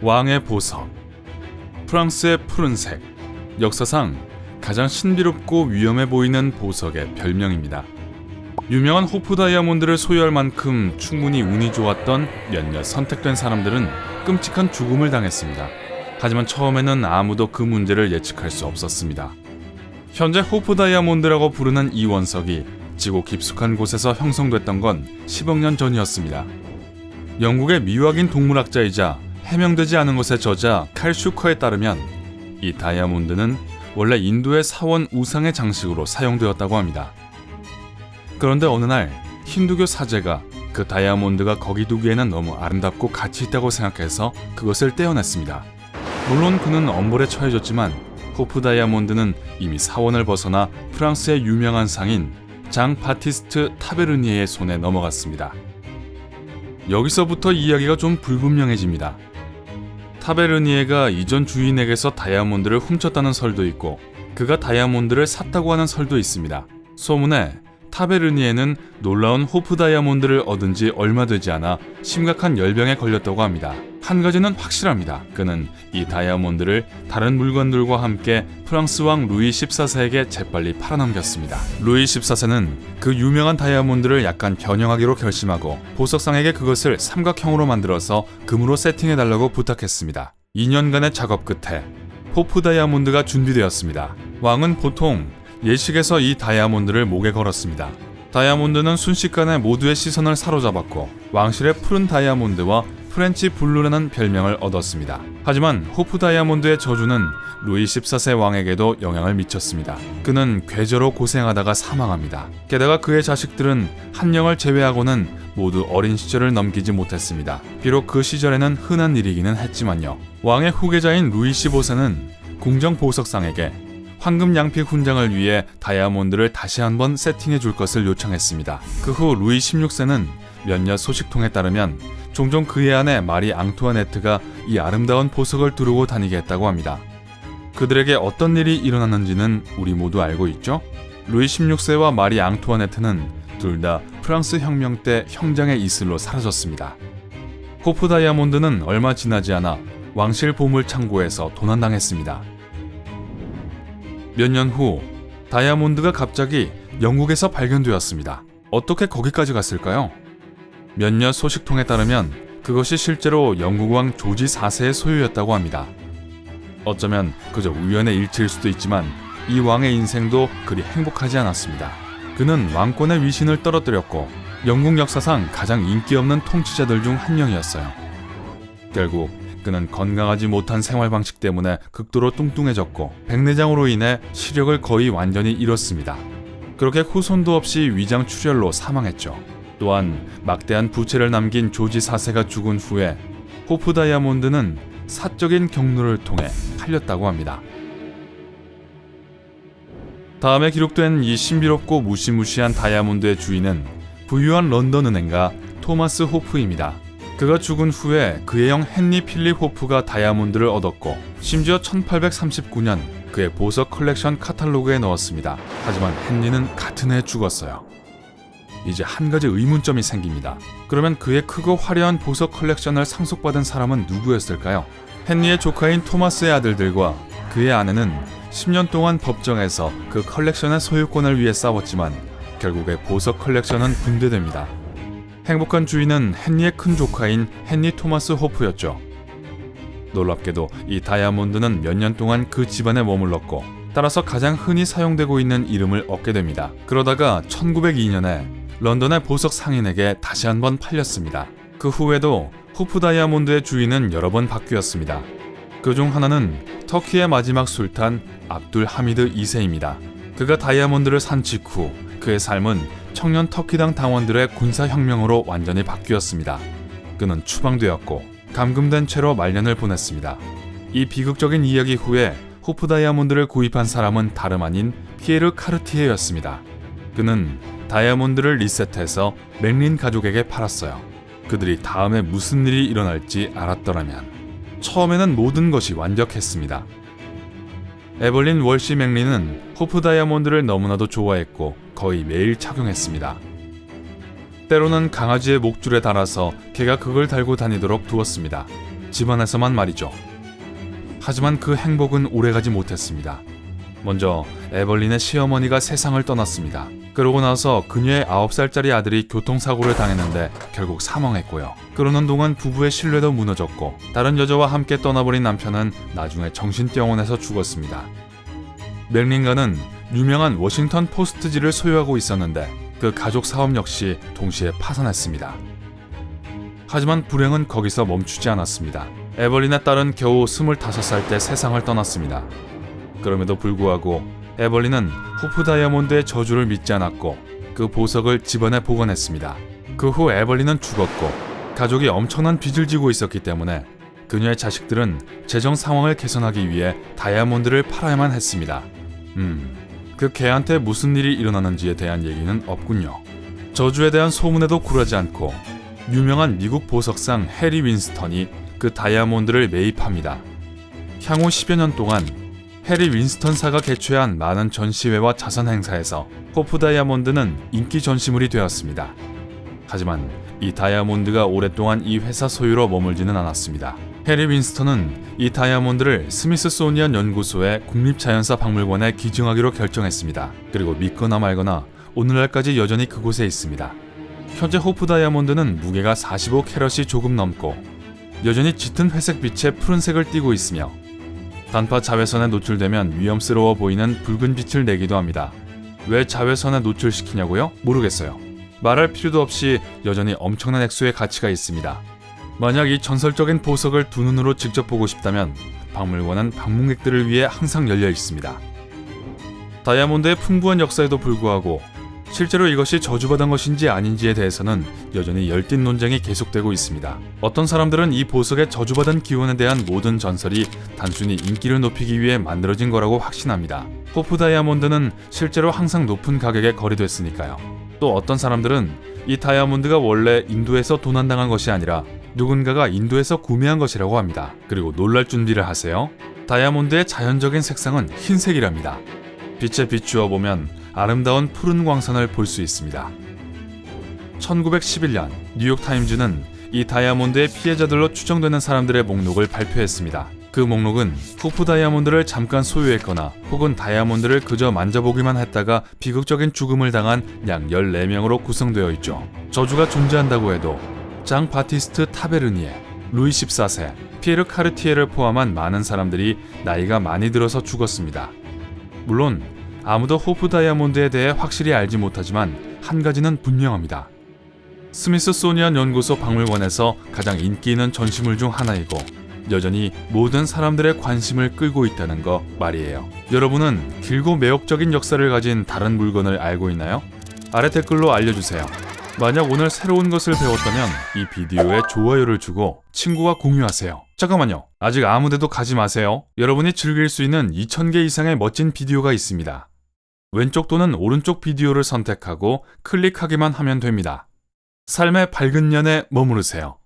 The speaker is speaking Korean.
왕의 보석. 프랑스의 푸른색. 역사상 가장 신비롭고 위험해 보이는 보석의 별명입니다. 유명한 호프 다이아몬드를 소유할 만큼 충분히 운이 좋았던 몇몇 선택된 사람들은 끔찍한 죽음을 당했습니다. 하지만 처음에는 아무도 그 문제를 예측할 수 없었습니다. 현재 호프 다이아몬드라고 부르는 이 원석이 지구 깊숙한 곳에서 형성됐던 건 10억 년 전이었습니다. 영국의 미확인 동물학자이자 해명되지 않은 것의 저자 칼 슈커에 따르면 이 다이아몬드는 원래 인도의 사원 우상의 장식으로 사용되었다고 합니다. 그런데 어느 날 힌두교 사제가 그 다이아몬드가 거기 두기에는 너무 아름답고 가치 있다고 생각해서 그것을 떼어냈습니다. 물론 그는 엄벌에 처해졌지만 호프 다이아몬드는 이미 사원을 벗어나 프랑스의 유명한 상인 장 바티스트 타베르니에의 손에 넘어갔습니다. 여기서부터 이야기가 좀 불분명해집니다. 타베르니에가 이전 주인에게서 다이아몬드를 훔쳤다는 설도 있고 그가 다이아몬드를 샀다고 하는 설도 있습니다. 소문에 타베르니에는 놀라운 호프 다이아몬드를 얻은 지 얼마 되지 않아 심각한 열병에 걸렸다고 합니다. 한 가지는 확실합니다. 그는 이 다이아몬드를 다른 물건들과 함께 프랑스 왕 루이 14세에게 재빨리 팔아넘겼습니다. 루이 14세는 그 유명한 다이아몬드를 약간 변형하기로 결심하고 보석상에게 그것을 삼각형으로 만들어서 금으로 세팅해달라고 부탁했습니다. 2년간의 작업 끝에 호프 다이아몬드가 준비되었습니다. 왕은 보통 예식에서 이 다이아몬드를 목에 걸었습니다. 다이아몬드는 순식간에 모두의 시선을 사로잡았고 왕실의 푸른 다이아몬드와 프렌치 블루라는 별명을 얻었습니다. 하지만 호프 다이아몬드의 저주는 루이 14세 왕에게도 영향을 미쳤습니다. 그는 괴저로 고생하다가 사망합니다. 게다가 그의 자식들은 한 명을 제외하고는 모두 어린 시절을 넘기지 못했습니다. 비록 그 시절에는 흔한 일이기는 했지만요. 왕의 후계자인 루이 15세는 궁정 보석상에게 황금 양피 훈장을 위해 다이아몬드를 다시 한번 세팅해 줄 것을 요청했습니다. 그 후 루이 16세는 몇몇 소식통에 따르면 종종 그의 아내 마리 앙투아네트가 이 아름다운 보석을 두르고 다니게 했다고 합니다. 그들에게 어떤 일이 일어났는지는 우리 모두 알고 있죠? 루이 16세와 마리 앙투아네트는 둘 다 프랑스 혁명 때 형장의 이슬로 사라졌습니다. 호프 다이아몬드는 얼마 지나지 않아 왕실 보물 창고에서 도난당했습니다. 몇 년 후 다이아몬드가 갑자기 영국에서 발견되었습니다. 어떻게 거기까지 갔을까요? 몇몇 소식통에 따르면 그것이 실제로 영국 왕 조지 4세의 소유였다고 합니다. 어쩌면 그저 우연의 일치일 수도 있지만 이 왕의 인생도 그리 행복하지 않았습니다. 그는 왕권의 위신을 떨어뜨렸고 영국 역사상 가장 인기 없는 통치자들 중 한 명이었어요. 결국 그는 건강하지 못한 생활 방식 때문에 극도로 뚱뚱해졌고 백내장으로 인해 시력을 거의 완전히 잃었습니다. 그렇게 후손도 없이 위장 출혈로 사망했죠. 또한 막대한 부채를 남긴 조지 4세가 죽은 후에 호프 다이아몬드는 사적인 경로를 통해 팔렸다고 합니다. 다음에 기록된 이 신비롭고 무시무시한 다이아몬드의 주인은 부유한 런던 은행가 토마스 호프입니다. 그가 죽은 후에 그의 형 헨리 필립 호프가 다이아몬드를 얻었고 심지어 1839년 그의 보석 컬렉션 카탈로그에 넣었습니다. 하지만 헨리는 같은 해에 죽었어요. 이제 한 가지 의문점이 생깁니다. 그러면 그의 크고 화려한 보석 컬렉션을 상속받은 사람은 누구였을까요? 헨리의 조카인 토마스의 아들들과 그의 아내는 10년 동안 법정에서 그 컬렉션의 소유권을 위해 싸웠지만 결국에 보석 컬렉션은 분배됩니다. 행복한 주인은 헨리의 큰 조카인 헨리 토마스 호프였죠. 놀랍게도 이 다이아몬드는 몇 년 동안 그 집안에 머물렀고 따라서 가장 흔히 사용되고 있는 이름을 얻게 됩니다. 그러다가 1902년에 런던의 보석 상인에게 다시 한번 팔렸습니다. 그 후에도 호프 다이아몬드의 주인은 여러 번 바뀌었습니다. 그중 하나는 터키의 마지막 술탄 압둘 하미드 2세입니다. 그가 다이아몬드를 산 직후 그의 삶은 청년 터키당 당원들의 군사혁명으로 완전히 바뀌었습니다. 그는 추방되었고 감금된 채로 말년을 보냈습니다. 이 비극적인 이야기 후에 호프 다이아몬드를 구입한 사람은 다름 아닌 피에르 카르티에였습니다. 그는 다이아몬드를 리셋해서 맥린 가족에게 팔았어요. 그들이 다음에 무슨 일이 일어날지 알았더라면. 처음에는 모든 것이 완벽했습니다. 에벌린 월시 맥린은 호프 다이아몬드를 너무나도 좋아했고 거의 매일 착용했습니다. 때로는 강아지의 목줄에 달아서 개가 그걸 달고 다니도록 두었습니다. 집안에서만 말이죠. 하지만 그 행복은 오래가지 못했습니다. 먼저 에벌린의 시어머니가 세상을 떠났습니다. 그러고 나서 그녀의 9살짜리 아들이 교통사고를 당했는데 결국 사망했고요. 그러는 동안 부부의 신뢰도 무너졌고 다른 여자와 함께 떠나버린 남편은 나중에 정신병원에서 죽었습니다. 맥린가는 유명한 워싱턴 포스트지를 소유하고 있었는데 그 가족 사업 역시 동시에 파산했습니다. 하지만 불행은 거기서 멈추지 않았습니다. 에벌린의 딸은 겨우 25살 때 세상을 떠났습니다. 그럼에도 불구하고 에벌린은 호프 다이아몬드의 저주를 믿지 않았고 그 보석을 집안에 보관했습니다. 그 후 에벌린은 죽었고 가족이 엄청난 빚을 지고 있었기 때문에 그녀의 자식들은 재정 상황을 개선하기 위해 다이아몬드를 팔아야만 했습니다. 그 개한테 무슨 일이 일어나는지에 대한 얘기는 없군요. 저주에 대한 소문에도 굴하지 않고 유명한 미국 보석상 해리 윈스턴이 그 다이아몬드를 매입합니다. 향후 10여 년 동안 해리 윈스턴사가 개최한 많은 전시회와 자선 행사에서 호프 다이아몬드는 인기 전시물이 되었습니다. 하지만 이 다이아몬드가 오랫동안 이 회사 소유로 머물지는 않았습니다. 해리 윈스턴은 이 다이아몬드를 스미스소니언 연구소의 국립자연사 박물관에 기증하기로 결정했습니다. 그리고 믿거나 말거나 오늘날까지 여전히 그곳에 있습니다. 현재 호프 다이아몬드는 무게가 45캐럿이 조금 넘고 여전히 짙은 회색빛의 푸른색을 띠고 있으며 단파 자외선에 노출되면 위험스러워 보이는 붉은 빛을 내기도 합니다. 왜 자외선에 노출시키냐고요? 모르겠어요. 말할 필요도 없이 여전히 엄청난 액수의 가치가 있습니다. 만약 이 전설적인 보석을 두 눈으로 직접 보고 싶다면 박물관은 방문객들을 위해 항상 열려 있습니다. 다이아몬드의 풍부한 역사에도 불구하고 실제로 이것이 저주받은 것인지 아닌지에 대해서는 여전히 열띤 논쟁이 계속되고 있습니다. 어떤 사람들은 이 보석의 저주받은 기원에 대한 모든 전설이 단순히 인기를 높이기 위해 만들어진 거라고 확신합니다. 호프 다이아몬드는 실제로 항상 높은 가격에 거래됐으니까요. 또 어떤 사람들은 이 다이아몬드가 원래 인도에서 도난당한 것이 아니라 누군가가 인도에서 구매한 것이라고 합니다. 그리고 놀랄 준비를 하세요. 다이아몬드의 자연적인 색상은 흰색이랍니다. 빛에 비추어 보면 아름다운 푸른 광선을 볼 수 있습니다. 1911년 뉴욕타임즈는 이 다이아몬드의 피해자들로 추정되는 사람들의 목록을 발표했습니다. 그 목록은 호프 다이아몬드를 잠깐 소유했거나 혹은 다이아몬드를 그저 만져보기만 했다가 비극적인 죽음을 당한 약 14명으로 구성되어 있죠. 저주가 존재한다고 해도 장 바티스트 타베르니에, 루이 14세, 피에르 카르티에를 포함한 많은 사람들이 나이가 많이 들어서 죽었습니다. 물론 아무도 호프 다이아몬드에 대해 확실히 알지 못하지만 한 가지는 분명합니다. 스미스소니언 연구소 박물관에서 가장 인기 있는 전시물 중 하나이고 여전히 모든 사람들의 관심을 끌고 있다는 거 말이에요. 여러분은 길고 매혹적인 역사를 가진 다른 물건을 알고 있나요? 아래 댓글로 알려주세요. 만약 오늘 새로운 것을 배웠다면 이 비디오에 좋아요를 주고 친구와 공유하세요. 잠깐만요. 아직 아무데도 가지 마세요. 여러분이 즐길 수 있는 2000개 이상의 멋진 비디오가 있습니다. 왼쪽 또는 오른쪽 비디오를 선택하고 클릭하기만 하면 됩니다. 삶의 밝은 년에 머무르세요.